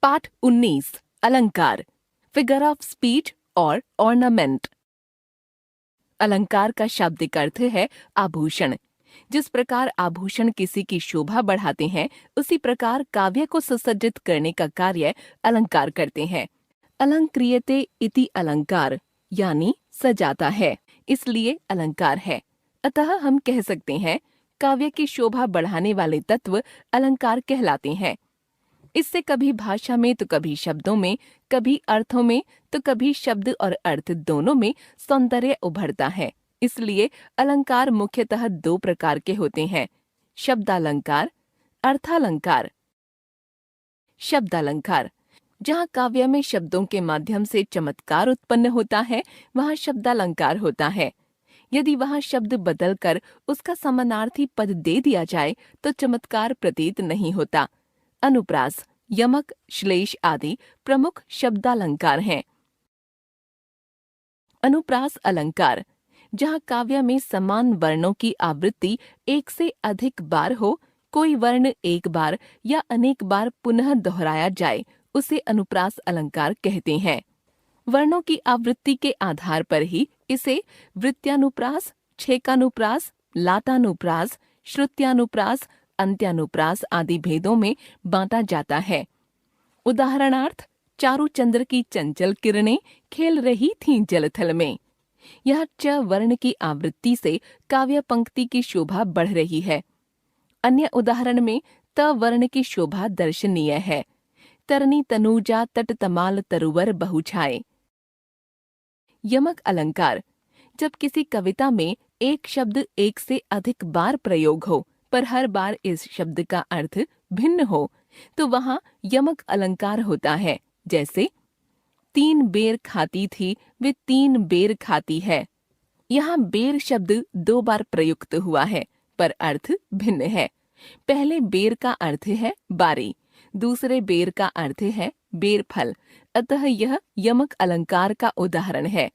पाठ 19 अलंकार, figure of speech और ऑर्नामेंट। अलंकार का शाब्दिक अर्थ है आभूषण। जिस प्रकार आभूषण किसी की शोभा बढ़ाते हैं, उसी प्रकार काव्य को सुसज्जित करने का कार्य अलंकार करते हैं। अलंक्रियते इति अलंकार यानी सजाता है, इसलिए अलंकार है। अतः हम कह सकते हैं काव्य की शोभा बढ़ाने वाले तत्व अलंकार कहलाते हैं। इससे कभी भाषा में तो कभी शब्दों में, कभी अर्थों में तो कभी शब्द और अर्थ दोनों में सौंदर्य उभरता है। इसलिए अलंकार मुख्यतः दो प्रकार के होते हैं, शब्दालंकार, अर्थालंकार। शब्दालंकार, जहाँ काव्य में शब्दों के माध्यम से चमत्कार उत्पन्न होता है, वहाँ शब्दालंकार होता है। यदि वहाँ शब्द बदलकर उसका समानार्थी पद दे दिया जाए तो चमत्कार प्रतीत नहीं होता। अनुप्रास, यमक, श्लेष आदि प्रमुख शब्दालंकार हैं। अनुप्रास अलंकार, जहाँ काव्य में समान वर्णों की आवृत्ति एक से अधिक बार हो, कोई वर्ण एक बार या अनेक बार पुनः दोहराया जाए, उसे अनुप्रास अलंकार कहते हैं। वर्णों की आवृत्ति के आधार पर ही इसे वृत्त्यानुप्रास, छेकानुप्रास, लाटानुप्रास, श्रुत्यानुप्रास, अंत्यानुप्रास आदि भेदों में बांटा जाता है। उदाहरणार्थ, चारुचंद्र की चंचल किरणें खेल रही थीं जलथल में। यह च वर्ण की आवृत्ति से काव्य पंक्ति की शोभा बढ़ रही है। अन्य उदाहरण में त वर्ण की शोभा दर्शनीय है। तरनी तनूजा तट तमाल तरुवर बहुछाए। यमक अलंकार, जब किसी कविता में एक शब्द एक से अधिक बार प्रयोग हो पर हर बार इस शब्द का अर्थ भिन्न हो, तो वहाँ यमक अलंकार होता है। जैसे तीन बेर खाती थी वे तीन बेर खाती है। यहाँ बेर शब्द दो बार प्रयुक्त हुआ है पर अर्थ भिन्न है। पहले बेर का अर्थ है बारी, दूसरे बेर का अर्थ है बेर फल, अतः यह यमक अलंकार का उदाहरण है।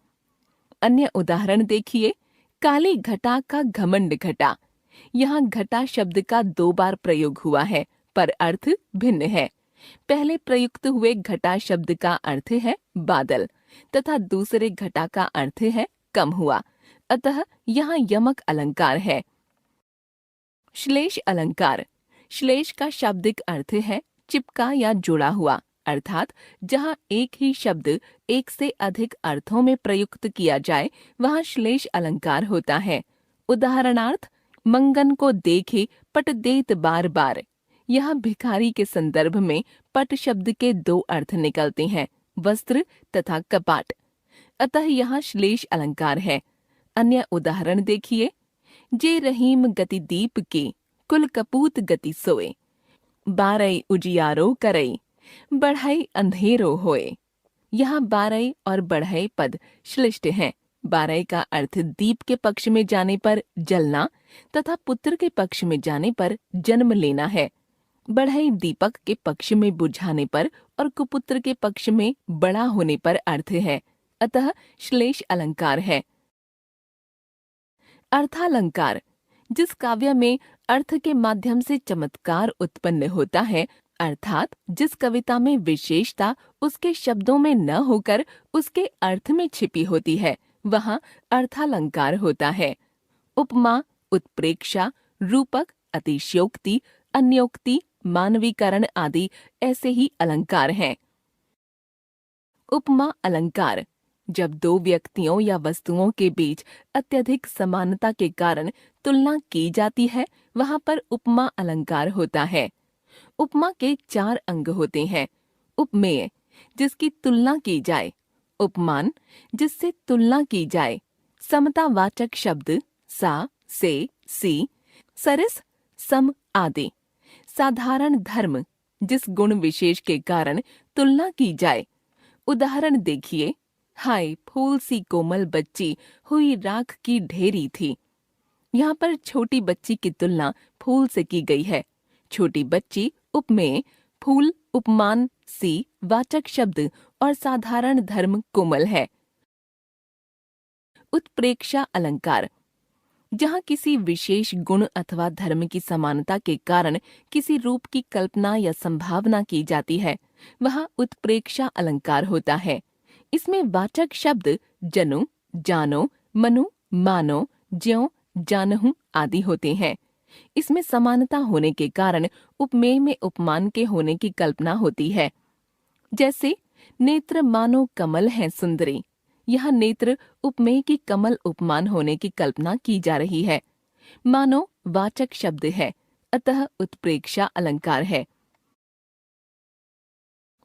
अन्य उदाहरण देखिए, काली घटा का घमंड घटा। यहाँ घटा शब्द का दो बार प्रयोग हुआ है पर अर्थ भिन्न है। पहले प्रयुक्त हुए घटा शब्द का अर्थ है बादल तथा दूसरे घटा का अर्थ है कम हुआ, अतः यहाँ यमक अलंकार है। श्लेष अलंकार, श्लेष का शाब्दिक अर्थ है चिपका या जुड़ा हुआ, अर्थात जहाँ एक ही शब्द एक से अधिक अर्थों में प्रयुक्त किया जाए वहाँ श्लेष अलंकार होता है। उदाहरणार्थ, मंगन को देखे पट देत बार बार। यहाँ भिखारी के संदर्भ में पट शब्द के दो अर्थ निकलते हैं, वस्त्र तथा कपाट, अतः यहाँ श्लेष अलंकार है। अन्य उदाहरण देखिए, जे रहीम गति दीप के कुल कपूत गति सोए। बारई उजियारो करई बढ़ई अंधेरो होए। यहाँ बारई और बढ़ई पद श्लिष्ट हैं। बारई का अर्थ दीप के पक्ष में जाने पर जलना तथा पुत्र के पक्ष में जाने पर जन्म लेना है। बढ़ई दीपक के पक्ष में बुझाने पर और कुपुत्र के पक्ष में बड़ा होने पर अर्थ है, अतः श्लेष अलंकार है। अर्थालंकार, जिस काव्य में अर्थ के माध्यम से चमत्कार उत्पन्न होता है, अर्थात जिस कविता में विशेषता उसके शब्दों में न होकर उसके अर्थ में छिपी होती है, वहाँ अर्थालंकार होता है। उपमा, उत्प्रेक्षा, रूपक, अतिशयोक्ति, अन्योक्ति, मानवीकरण आदि ऐसे ही अलंकार हैं। उपमा अलंकार, जब दो व्यक्तियों या वस्तुओं के बीच अत्यधिक समानता के कारण तुलना की जाती है, वहाँ पर उपमा अलंकार होता है। उपमा के चार अंग होते हैं। उपमेय, जिसकी तुलना की जाए। उपमान, जिससे तुलना की जाए। समतावाचक शब्द सा, से, सी, सरिस, सम आदि। साधारण धर्म, जिस गुण विशेष के कारण तुलना की जाए। उदाहरण देखिए, हाय फूल सी कोमल बच्ची हुई राख की ढेरी थी। यहाँ पर छोटी बच्ची की तुलना फूल से की गई है। छोटी बच्ची उपमेय, फूल उपमान, सी वाचक शब्द और साधारण धर्म कोमल है। उत्प्रेक्षा अलंकार, जहाँ किसी विशेष गुण अथवा धर्म की समानता के कारण किसी रूप की कल्पना या संभावना की जाती है, वह उत्प्रेक्षा अलंकार होता है। इसमें वाचक शब्द जनु, जानो, मनु, मानो, ज्यों, जानहूं आदि होते हैं। इसमें समानता होने के कारण उपमेय में उपमान के होने की कल्पना होती है। जैसे नेत्र मानो कमल हैं सुंदरी, यह नेत्र उपमेय की कमल उपमान होने की कल्पना की जा रही है। मानो वाचक शब्द है, अतः उत्प्रेक्षा अलंकार है।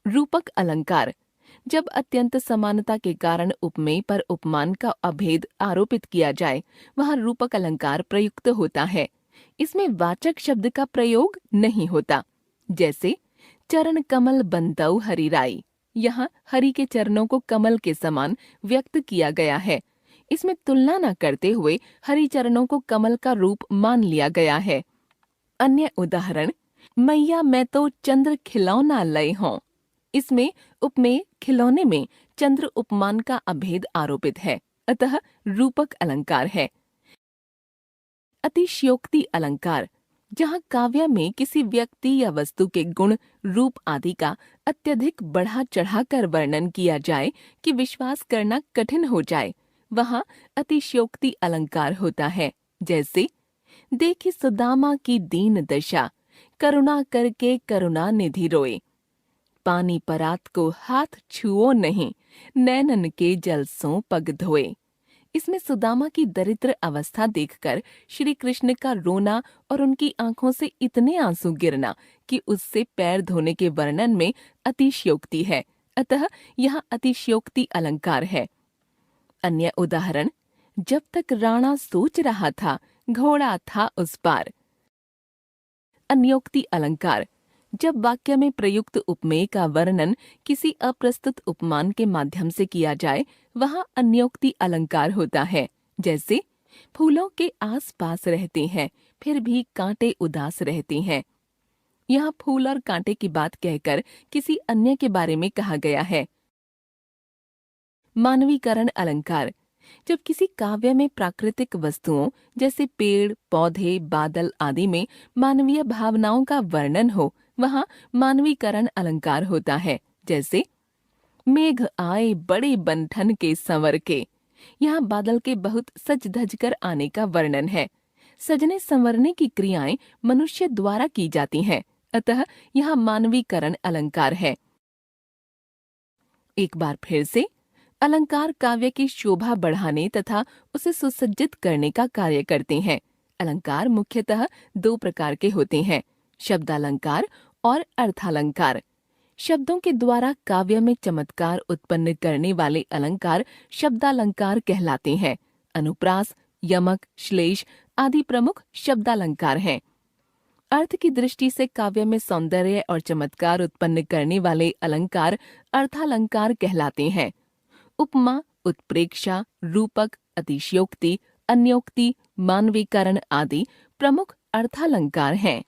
रूपक अलंकार, जब अत्यंत समानता के कारण उपमेय पर उपमान का अभेद आरोपित किया जाए, वह रूपक अलंकार प्रयुक्त होता है। इसमें वाचक शब्द का प्रयोग नहीं होता। जैसे चरण कमल बंतौ हरिराई, यहाँ हरि के चरणों को कमल के समान व्यक्त किया गया है। इसमें तुलना न करते हुए हरि चरणों को कमल का रूप मान लिया गया है। अन्य उदाहरण, मैया मैं तो चंद्र खिलौना लय हों। इसमें उपमेय खिलौने में चंद्र उपमान का अभेद आरोपित है, अतः रूपक अलंकार है। अतिशयोक्ति अलंकार, जहाँ काव्य में किसी व्यक्ति या वस्तु के गुण, रूप आदि का अत्यधिक बढ़ा चढ़ाकर वर्णन किया जाए कि विश्वास करना कठिन हो जाए, वहाँ अतिशयोक्ति अलंकार होता है। जैसे देखी सुदामा की दीन दशा, करुणा करके करुणा निधि रोए। पानी परात को हाथ छुओ नहीं, नैनन के जल सो पग धोए। इसमें सुदामा की दरिद्र अवस्था देखकर श्री कृष्ण का रोना और उनकी आंखों से इतने आंसू गिरना कि उससे पैर धोने के वर्णन में अतिशयोक्ति है, अतः यह अतिशयोक्ति अलंकार है। अन्य उदाहरण, जब तक राणा सोच रहा था, घोड़ा था उस पार। अन्योक्ति अलंकार, जब वाक्य में प्रयुक्त उपमेय का वर्णन किसी अप्रस्तुत उपमान के माध्यम से किया जाए, वहाँ अन्योक्ति अलंकार होता है। जैसे फूलों के आस-पास रहते हैं, फिर भी कांटे उदास रहते हैं। यहाँ फूल और कांटे की बात कहकर किसी अन्य के बारे में कहा गया है। मानवीकरण अलंकार, जब किसी काव्य में प्राकृतिक वस्तुओं जैसे पेड़, पौधे, बादल आदि में मानवीय भावनाओं का वर्णन हो, वहाँ मानवीकरण अलंकार होता है। जैसे मेघ आए बड़े बंठन के संवर के, यहाँ बादल के बहुत सज धज कर आने का वर्णन है। सजने संवरने की क्रियाएं मनुष्य द्वारा की जाती हैं, अतः यहाँ मानवीकरण अलंकार है। एक बार फिर से, अलंकार काव्य की शोभा बढ़ाने तथा उसे सुसज्जित करने का कार्य करते हैं। अलंकार मुख्यतः दो प्रकार के होते हैं, शब्दालंकार और अर्थालंकार। शब्दों के द्वारा काव्य में चमत्कार उत्पन्न करने वाले अलंकार शब्दालंकार कहलाते हैं। अनुप्रास, यमक, श्लेष आदि प्रमुख शब्दालंकार हैं। अर्थ की दृष्टि से काव्य में सौंदर्य और चमत्कार उत्पन्न करने वाले अलंकार अर्थालंकार कहलाते हैं। उपमा, उत्प्रेक्षा, रूपक, अतिशयोक्ति, अन्योक्ति, मानवीकरण आदि प्रमुख अर्थालंकार हैं।